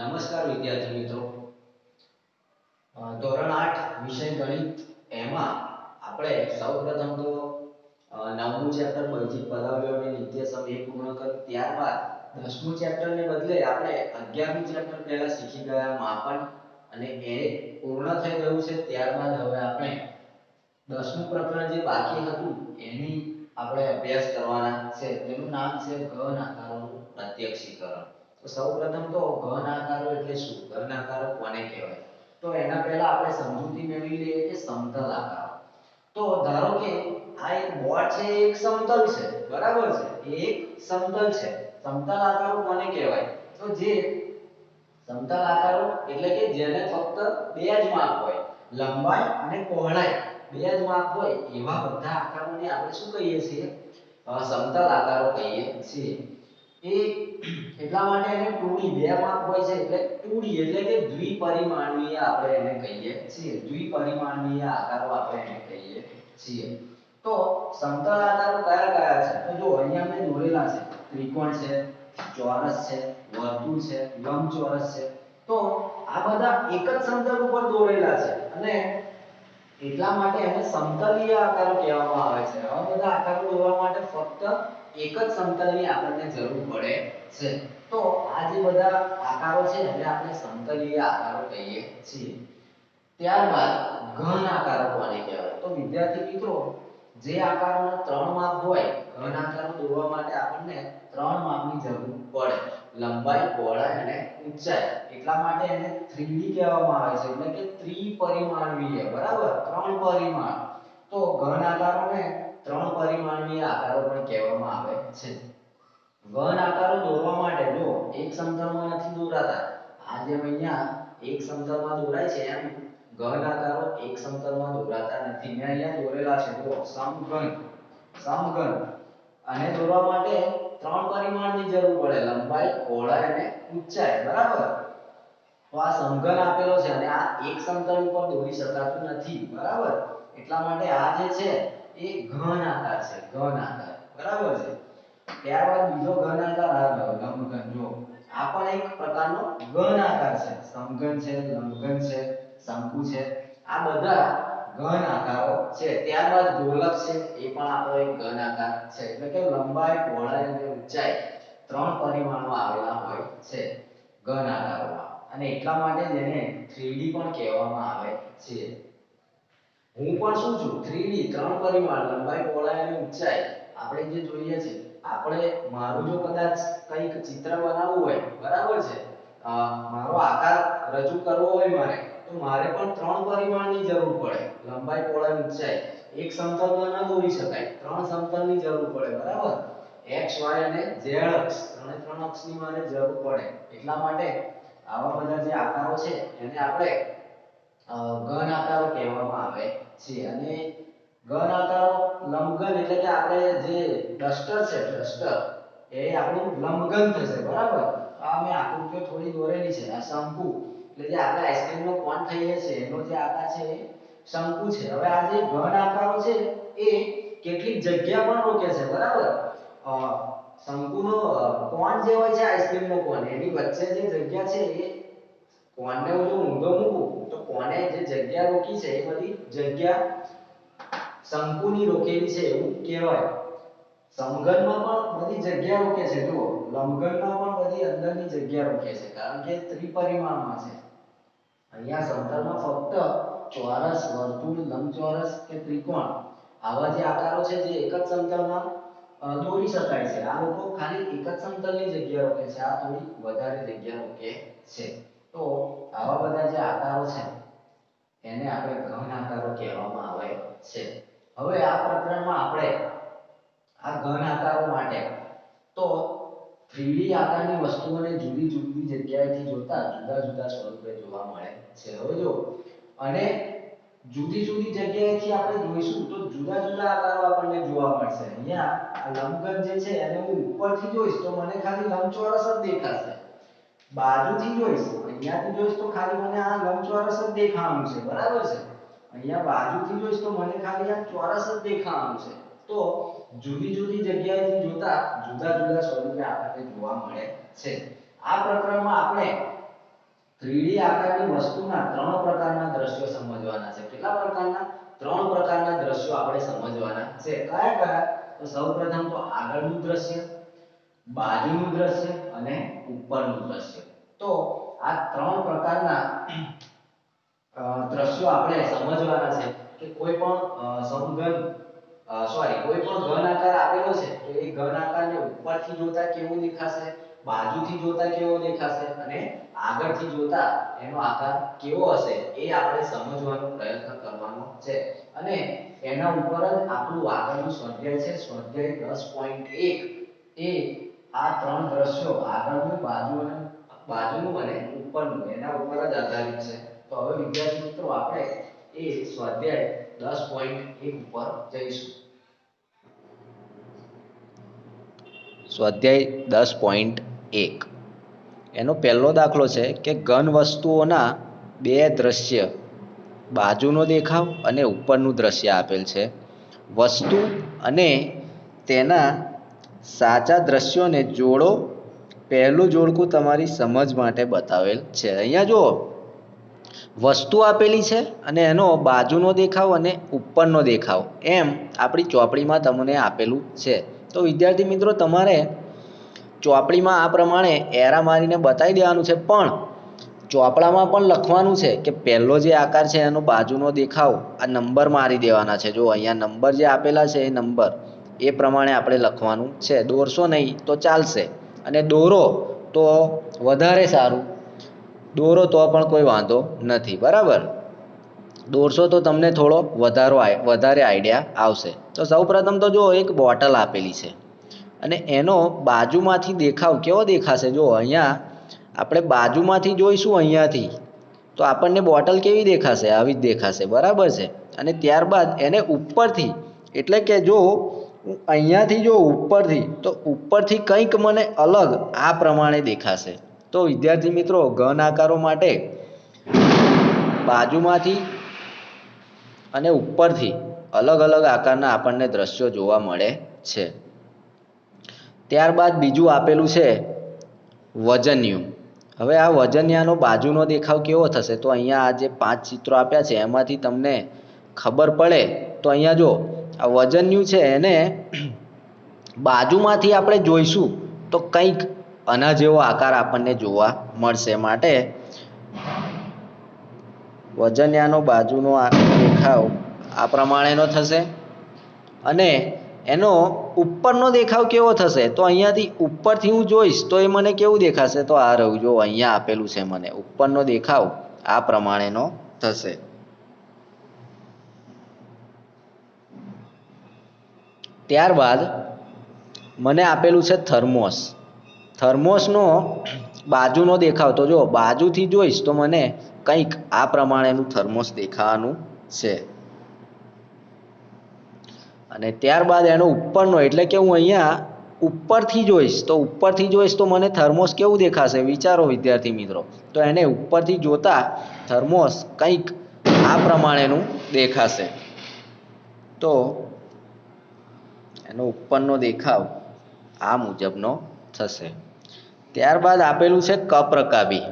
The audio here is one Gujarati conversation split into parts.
નમસ્કાર વિદ્યાર્થી મિત્રો, ધોરણ 8 વિષય ગણિત એમાં આપણે સૌપ્રથમ તો નવમું ચેપ્ટર બૈજિક પદાવલીઓ અને નિત્યસમ એ પૂર્ણ કર્યું. ત્યારબાદ 10મું ચેપ્ટરને બદલે આપણે 11મું ચેપ્ટર પહેલા શીખી ગયા માપન, અને એ પૂર્ણ થઈ ગયું છે. ત્યારબાદ હવે આપણે 10મું પ્રકરણ જે બાકી હતું એની આપણે અભ્યાસ કરવાના છે. તેનું નામ છે ઘન આકારોનું પ્રત્યક્ષીકરણ. તો સૌપ્રથમ તો ઘન આકારો એટલે શું, ઘન આકારો કોને કહેવાય? તો એના પહેલા આપણે સમજૂતી મેળવી લઈએ કે સમતલ આકારો. તો ધારો કે આ એક બોર્ડ છે, એક સમતલ છે, બરાબર છે, એ એક સમતલ છે. સમતલ આકારો કોને કહેવાય? તો જે સમતલ આકારો એટલે કે જેને ફક્ત બે જ માપ હોય, લંબાઈ અને પહોળાઈ બે જ માપ હોય, એવા બધા આકારોને આપણે શું કહીએ છીએ? સમતલ આકારો કહીએ છીએ. એ એટલા માટે એને 2D બે માપ હોય છે એટલે 2D એટલે કે દ્વિપરિમાણીય આપણે એને કહીએ છીએ. દ્વિપરિમાણીય આકારો આપણે એને કહીએ છીએ. તો સમતલ આકારો કયા કયા છે? તો જો અહીંયા મેં દોરેલા છે. ત્રિકોણ છે, ચોરસ છે, વર્તુળ છે, લંબચોરસ છે. તો આ બધા એક જ સમતલ ઉપર દોરેલા છે અને એટલા માટે એને સમતલીય આકારો કહેવામાં આવે છે. આવા બધા આકારો દોરવા માટે ફક્ત એક જ સમતલની આપણને જરૂર પડે છે. તો આ જે બધા આકારો છે એને આપણે સમતલીય આકારો કહીએ છીએ. ત્યારબાદ ઘન આકારો કોને કહેવાય? તો વિદ્યાર્થી મિત્રો, જે આકારોના ત્રણ માપ હોય, ઘન આકારો દોરવા માટે આપણને ત્રણ માપની જરૂર પડે: લંબાઈ, પહોળાઈ અને ઊંચાઈ. એટલા માટે એને 3D કહેવામાં આવે છે, એટલે કે ત્રિપરિમાણીય. બરાબર, ત્રણ પરિમાણ. તો ઘન આકારોને ત્રણ પરિમાણીય આકારો પણ કહેવામાં આવે છે. ઘન આકારો દોરવા માટે જો એક સમતલમાં નથી દોરાતા, આ જેમ અહીંયા એક સમતલમાં દોરાય છે એમ ઘન આકારો એક સમતલમાં દોરાતા નથી. મેં અહીંયા દોરેલા છે, જો સમઘન. સમઘન આને દોરવા માટે ત્રણ પરિમાણની જરૂર પડે: લંબાઈ, પહોળાઈ અને ઊંચાઈ. બરાબર, તો આ સમઘન આપેલો છે અને આ એક સમતલ ઉપર દોરી શકાતું નથી. બરાબર, એટલા માટે આ જે છે એ ઘન આકાર છે, ઘન આકાર. બરાબર છે. ત્યારબાદ બીજો ઘન આકાર આવ્યો લંબઘન. જો આ પણ એક પ્રકારનો ઘન આકાર છે. સમઘન છે, લંબઘન છે, શંકુ છે, આ બધા ઘન આકારો છે. ત્યારબાદ ગોલક છે, એ પણ આપણો એક ઘન આકાર છે. એટલે કે લંબાઈ, પહોળાઈ અને ઊંચાઈ ત્રણ પરિમાણો આવેલા હોય છે ઘન આકારોમાં, અને એટલા માટે જ એને 3D પણ કહેવામાં આવે છે. હું પણ શું છું? 3D, ત્રણ પરિમાણ, લંબાઈ, પહોળાઈ અને ઊંચાઈ આપણે જે જોઈએ છે. આપણે મારું જો કદાચ કંઈક ચિત્ર બનાવવું હોય, બરાબર છે, મારો આકાર રજૂ કરવો હોય મારે, તો મારે પણ ત્રણ પરિમાણની જરૂર પડે: લંબાઈ, પહોળાઈ, ઊંચાઈ. એક સમતલમાં ન દોરી શકાય, ત્રણ સમતલની જરૂર પડે. બરાબર, x, y અને z અક્ષ, ત્રણ અક્ષની મારે જરૂર પડે. એટલા માટે આવા બધા જે આકારો છે એને આપણે ઘન આકારો કહેવામાં આવે છે. અને ઘન આકારો લંબઘન એટલે કે આપણે જે ડસ્ટર છે, ડસ્ટર, એ આપણું લંબઘન થશે. બરાબર, આ મેં આકૃતિઓ થોડી દોરેલી છે. આ શંકુ એટલે જે આપણે આઈસ્ક્રીમનો કોન ખાઈએ છીએ એનો જે આકાર છે એ શંકુ છે. હવે આ જે ઘન આકારો છે એ કેટલીક જગ્યા પણ રોકે છે. બરાબર, શંકુનો કોન જે હોય છે, આઈસ્ક્રીમનો કોન, એની વચ્ચે જે જગ્યા છે એ કોનને હું જો ઊંધો મૂકું તો કોને જે જગ્યા રોકી છે એ બધી જગ્યા શંકુની રોકેલી છે એવું કહેવાય. સમઘનમાં પણ બધી જગ્યા રોકે છે. જુઓ, લંબઘનમાં પણ બધી અંદરની જગ્યા રોકે છે, કારણ કે ત્રિપરિમાણમાં છે. અહીંયા સમતલમાં ફક્ત ચોરસ, વર્તુળ, લંબચોરસ કે ત્રિકોણ આવા જે આકારો છે જે એક જ સમતલમાં દોરી શકાય છે. આ લોકો ખાલી એક જ સમતલની જગ્યા રોકે છે, આ થોડી વધારે જગ્યા રોકે છે. તો આવા બધા જે આકારો છે એને આપણે ઘન આકારો કહેવામાં આવે છે. હવે આ પ્રકરણમાં આપણે આ ઘન આકારો માટે તો 3D આકારની વસ્તુઓને જુદી જુદી જગ્યાએથી જોતા જુદા જુદા સ્વરૂપે જોવા મળે છે. હવે જો, અને જુદી જુદી જગ્યાએથી આપણે જોઈશું તો જુદા જુદા આકારો આપણને જોવા મળશે. અહીંયા આ લંબઘન જે છે એને હું ઉપરથી જોઈશ તો મને ખાલી લંબચોરસ જ દેખાશે. બાજુથી જોઈશ, અહીંયાથી જોઈશ તો ખાલી મને આ લંબચોરસ જ દેખાવાનું છે. બરાબર છે, અહીંયા બાજુથી જોઈશ તો મને ખાલી આ ચોરસ જ દેખાવાનું છે. તો જુદી જુદી જગ્યાએથી જોતા જુદા જુદા સ્વરૂપે આપણને જોવા મળે છે. આ પ્રકરણમાં આપણે 3D આકારની વસ્તુના 3 પ્રકારના દ્રશ્યો સમજવાના છે. કેટલા પ્રકારના? 3 પ્રકારના દ્રશ્યો આપણે સમજવાના છે. કયા કયા? તો સૌપ્રથમ તો આગળનું દ્રશ્ય, બાજુનું દ્રશ્ય અને ઉપરનું દ્રશ્ય. તો આ 3 પ્રકારના દ્રશ્યો આપણે સમજવાના છે કે કોઈ પણ સમઘન કોઈ પણ ઘન આકાર આપેલો છે તો એ ઘન આકારને ઉપરથી જોતા કેવો દેખાશે, બાજુથી જોતા કેવો દેખાશે અને આગળથી જોતા એનો આકાર કેવો હશે એ આપણે સમજવાનો પ્રયત્ન કરવાનો છે. અને એના ઉપર જ આપણું આગળનું સ્વાધ્યાય છે, સ્વાધ્યાય 10.1 એ આ 3 દ્રશ્યો આગળનું, બાજુનું અને ઉપરનું એના ઉપર જ આધારિત છે. તો હવે વિદ્યાર્થી મિત્રો આપણે એ સ્વાધ્યાય 10.1 ઉપર જઈશું. સ્વાધ્યાય 10.1 એનો પહેલો દાખલો છે કે ઘન વસ્તુઓના બે દ્રશ્ય, બાજુનો દેખાવ અને ઉપરનું દ્રશ્ય આપેલ છે. વસ્તુ અને તેના સાચા દ્રશ્યોને જોડો. પહેલું જોડકું તમારી સમજ માટે બતાવેલ છે. અહીંયા જુઓ, વસ્તુ આપેલી છે અને એનો બાજુનો દેખાવ અને ઉપરનો દેખાવ એમ આપણી ચોપડીમાં તમને આપેલું છે. તો વિદ્યાર્થી મિત્રો તમારે ચોપડીમાં આ પ્રમાણે એરા મારીને બતાવી દેવાનું છે, પણ ચોપડામાં પણ લખવાનું છે કે પહેલો જે આકાર છે એનો બાજુનો દેખાવ આ નંબર મારી દેવાના છે. જો અહીંયા નંબર જે આપેલા છે એ નંબર એ પ્રમાણે આપણે લખવાનું છે. દોરશો નહીં તો ચાલશે અને દોરો તો વધારે સારું, દોરો તો પણ કોઈ વાંધો નથી, બરાબર. દોરશો તો તમને થોડો વધારે આઈડિયા આવશે. તો સૌપ્રથમ તો જો એક બોટલ આપેલી છે અને એનો બાજુમાંથી દેખાવ કેવો દેખાશે. જો અહીંયા આપણે બાજુમાંથી જોઈશું અહીંયાથી તો આપણને બોટલ કેવી દેખાશે? આવી જ દેખાશે, બરાબર છે. અને ત્યારબાદ એને ઉપરથી, એટલે કે જો હું અહીંયાથી જો ઉપરથી, તો ઉપરથી કંઈક મને અલગ આ પ્રમાણે દેખાશે. તો વિદ્યાર્થી મિત્રો ઘન આકારો માટે બાજુમાંથી અને ઉપરથી અલગ અલગ આકારના આપણને દ્રશ્યો જોવા મળે છે. ત્યારબાદ બીજું આપેલું છે વજન્યું. હવે આ વજનિયાનો બાજુનો દેખાવ કેવો થશે? તો અહીંયા આ જે 5 ચિત્રો આપ્યા છે એમાંથી તમને ખબર પડે તો અહીંયા જો આ વજન્યું છે એને બાજુમાંથી આપણે જોઈશું તો કંઈક આના જેવો આકાર આપણને જોવા મળશે. માટે વજનિયાનો બાજુનો દેખાવ આ પ્રમાણેનો થશે અને એનો ઉપરનો દેખાવ કેવો થશે? તો અહીંયાથી ઉપરથી હું જોઈશ તો એ મને કેવું દેખાશે? તો આ રહ્યું, જો અહીંયા આપેલું છે, મને ઉપરનો દેખાવ આ પ્રમાણેનો થશે. ત્યારબાદ મને આપેલું છે થર્મોસ. થર્મોસનો બાજુનો દેખાવ, તો જો બાજુથી જોઈશ તો મને કંઈક આ પ્રમાણેનું થર્મોસ દેખાવાનું છે. અને ત્યારબાદ એનો ઉપરનો, એટલે કે હું અહીંયા ઉપરથી જોઈશ તો મને થર્મોસ કેવું દેખાશે? વિચારો વિદ્યાર્થી મિત્રો. તો એને ઉપરથી જોતા થર્મોસ કંઈક આ પ્રમાણેનું દેખાશે. તો એનો ઉપરનો દેખાવ આ મુજબનો થશે. ત્યારબાદ આપેલું છે કપ રકાબી.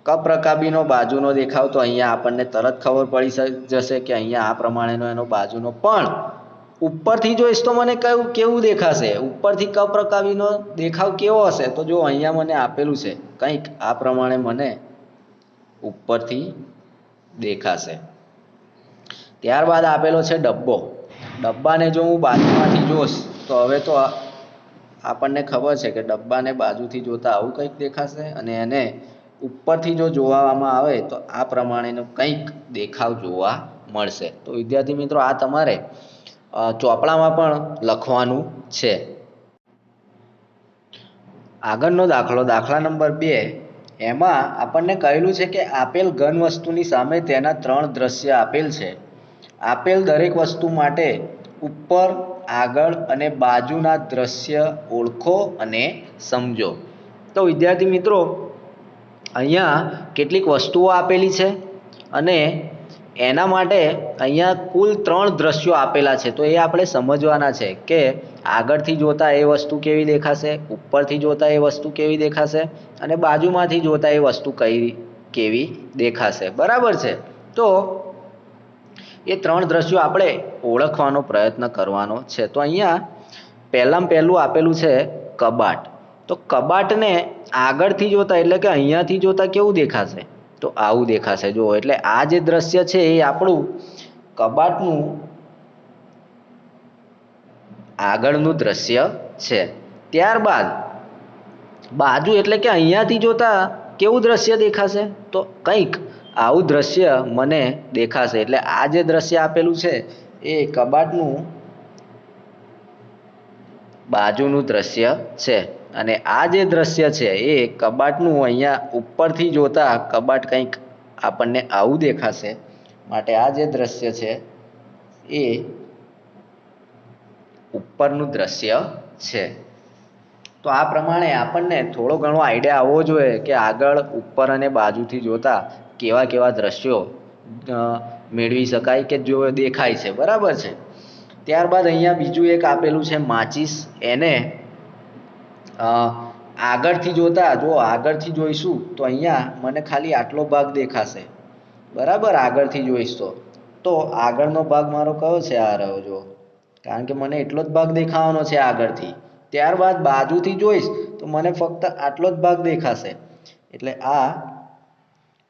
કપ રકાબીનો બાજુનો દેખાવ, તો અહીંયા આપણને તરત ખબર પડી જશે કે અહીંયા આ પ્રમાણેનો એનો બાજુનો, પણ ઉપરથી જોઈશ તો મને કેવું દેખાશે? ઉપરથી કપ રકાબીનો દેખાવ કેવો હશે? તો જો અહીંયા મને આપેલું છે કંઈક આ પ્રમાણે મને ઉપરથી દેખાશે. ત્યારબાદ આપેલો છે ડબ્બો. ડબ્બાને જો હું બાજુમાંથી જોઈશ તો હવે તો આપણને ખબર છે કે ડબ્બાને બાજુથી જોતા આવું કંઈક દેખાશે અને એને ઉપરથી જો જોવામાં આવે તો આ પ્રમાણેનો કંઈક દેખાવ જોવા મળશે. તો વિદ્યાર્થી મિત્રો આ તમારે ચોપડામાં પણ લખવાનું છે. આગળનો દાખલો, દાખલા નંબર 2, એમાં આપણને કહેલું છે કે આપેલ ઘન વસ્તુની સામે તેના 3 દ્રશ્ય આપેલ છે. આપેલ દરેક વસ્તુ માટે ઉપર, આગળ અને બાજુના દ્રશ્ય ઓળખો અને સમજો. તો વિદ્યાર્થી મિત્રો અહીંયા કેટલીક વસ્તુઓ આપેલી છે અને એના માટે અહીંયા કુલ 3 દ્રશ્યો આપેલા છે. તો એ આપણે સમજવાના છે કે આગળથી જોતા એ વસ્તુ કેવી દેખાશે, ઉપરથી જોતા એ વસ્તુ કેવી દેખાશે અને બાજુમાંથી જોતા એ વસ્તુ કઈ કેવી દેખાશે, બરાબર છે. તો એ ત્રણ દ્રશ્યો આપણે ઓળખવાનો પ્રયત્ન કરવાનો છે. તો અહીંયા પહેલામાં પહેલું આપેલું છે કબાટ. તો કબાટને આગળથી જોતા એટલે કે અહીંયાથી જોતા કેવું દેખાશે? તો આવું દેખાશે. જુઓ, એટલે આ જે દ્રશ્ય છે એ આપણું કબાટનું આગળનું દ્રશ્ય છે. ત્યારબાદ બાજુ એટલે કે અહીંયાથી જોતા કેવું દ્રશ્ય દેખાશે? તો કંઈક આવું દ્રશ્ય મને દેખાશે. એટલે આ જે દ્રશ્ય આપેલું છે એ કબાટનું બાજુનું દ્રશ્ય છે. અને આ જે દ્રશ્ય છે એ કબાટનું અહીંયા ઉપરથી જોતા કબાટ કંઈક આપણને આવું દેખાશે. માટે આ જે દ્રશ્ય છે એ ઉપરનું દ્રશ્ય છે. તો આ પ્રમાણે આપણને થોડો ઘણો આઈડિયા આવવો જોઈએ કે આગળ, ઉપર અને બાજુથી જોતા કેવા કેવા દ્રશ્યો મેળવી શકાય કે જો દેખાય છે, બરાબર છે. ત્યારબાદ અહીંયા બીજું એક આપેલું છે માચીસ. એને આગળથી જોતા, જો આગળથી જોઈશું તો અહીંયા મને ખાલી આટલો ભાગ દેખાશે, બરાબર. આગળથી જોઈશ તો આગળનો ભાગ મારો કયો છે? આ રહ્યો, જો, કારણ કે મને એટલો જ ભાગ દેખાવાનો છે આગળથી. ત્યારબાદ બાજુથી જોઈશ તો મને ફક્ત આટલો જ ભાગ દેખાશે, એટલે આ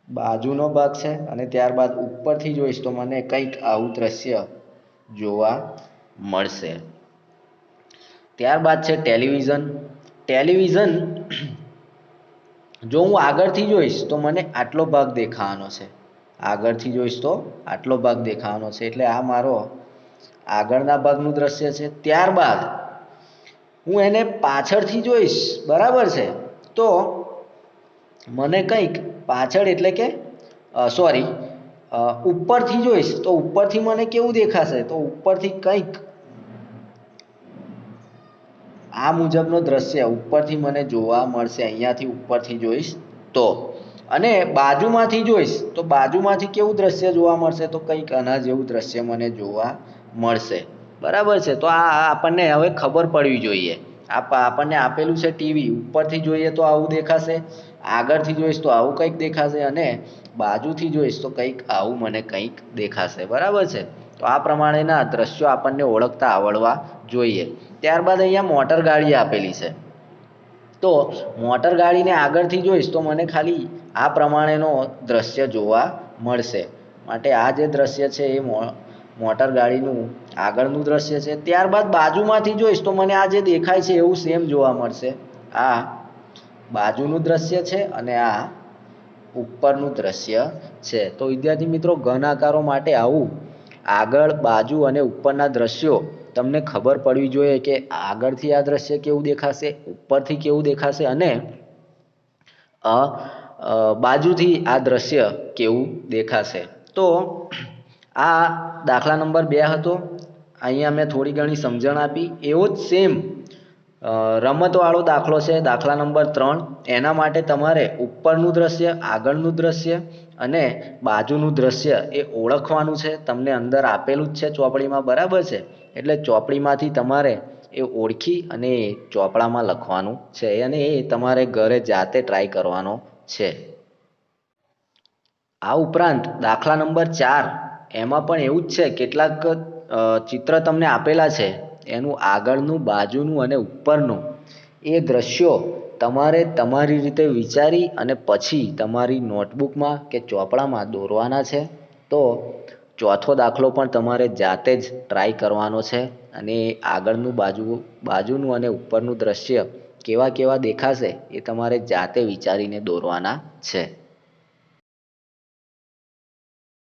બાજુનો ભાગ છે. અને ત્યારબાદ ઉપરથી જોઈશ તો મને કંઈક આવું દ્રશ્ય જોવા મળશે. ત્યારબાદ છે ટેલિવિઝન. ટેલિવિઝન જો હું આગળથી જોઈશ તો મને આટલો ભાગ દેખાવાનો છે, આગળથી જોઈશ તો આટલો ભાગ દેખાવાનો છે, એટલે આ મારો આગળના ભાગનું દ્રશ્ય છે. ત્યારબાદ હું એને પાછળથી જોઈશ, બરાબર છે, તો મને કંઈક પાછળ એટલે કે ઉપરથી જોઈશ તો ઉપરથી મને કેવું દેખાશે? તો ઉપરથી કંઈક આ મુજબનો દ્રશ્ય ઉપરથી મને જોવા મળશે, અહીંયાથી ઉપરથી જોઈશ તો. અને બાજુમાંથી જોઈશ તો બાજુમાંથી કેવું દ્રશ્ય જોવા મળશે? તો કંઈક આના જેવું દ્રશ્ય મને જોવા મળશે, બરાબર છે. તો આ આપણને હવે ખબર પડવી જોઈએ. આપણને આપેલું છે ટીવી. ઉપરથી જોઈએ તો આવું દેખાશે, આગળથી જોઈશ તો આવું કંઈક દેખાશે, અને બાજુથી જોઈશ તો કંઈક આવું મને કંઈક દેખાશે, બરાબર છે. તો આ પ્રમાણેના દ્રશ્યો આપણને ઓળખતા આવડવા જોઈએ. ત્યારબાદ અહીંયા મોટર ગાડી આપેલી છે. તો મોટર ગાડીને આગળથી જોઈશ તો મને ખાલી આ પ્રમાણેનો દ્રશ્ય જોવા મળશે. માટે આ જે દ્રશ્ય છે એ મોટર ગાડીનું આગળનું દ્રશ્ય છે. ત્યારબાદ બાજુમાંથી જોઈશ તો મને આ જે દેખાય છે એવું સેમ જોવા મળશે. આ બાજુનું દ્રશ્ય છે અને આ ઉપરનું દ્રશ્ય છે. તો વિદ્યાર્થી મિત્રો, ઘન આકારો માટે આવું આગળ, બાજુ અને ઉપરના દ્રશ્યો તમને ખબર પડવી જોઈએ કે આગળથી આ દ્રશ્ય કેવું દેખાશે, ઉપરથી કેવું દેખાશે, અને બાજુથી આ દ્રશ્ય કેવું દેખાશે. તો આ દાખલા નંબર 2 હતો. અહીંયા મેં થોડી ઘણી સમજણ આપી. એવો જ સેમ રમતવાળો દાખલો છે, દાખલા નંબર 3. એના માટે તમારે ઉપરનું દ્રશ્ય, આગળનું દ્રશ્ય અને બાજુનું દ્રશ્ય એ ઓળખવાનું છે. તમને અંદર આપેલું જ છે ચોપડીમાં, બરાબર છે. એટલે ચોપડીમાંથી તમારે એ ઓળખી અને ચોપડામાં લખવાનું છે, અને એ તમારે ઘરે જાતે ટ્રાય કરવાનો છે. આ ઉપરાંત દાખલા નંબર 4, એમાં પણ એવું જ છે. કેટલાક ચિત્ર તમને આપેલા છે, એનું આગળનું, બાજુનું અને ઉપરનું એ દ્રશ્યો તમારે તમારી રીતે વિચારી અને પછી તમારી નોટબુકમાં કે ચોપડામાં દોરવાના છે. તો ચોથો દાખલો પણ તમારે જાતે જ ટ્રાય કરવાનો છે, અને આગળનું, બાજુનું અને ઉપરનું દ્રશ્ય કેવા કેવા દેખાશે એ તમારે જાતે વિચારીને દોરવાના છે.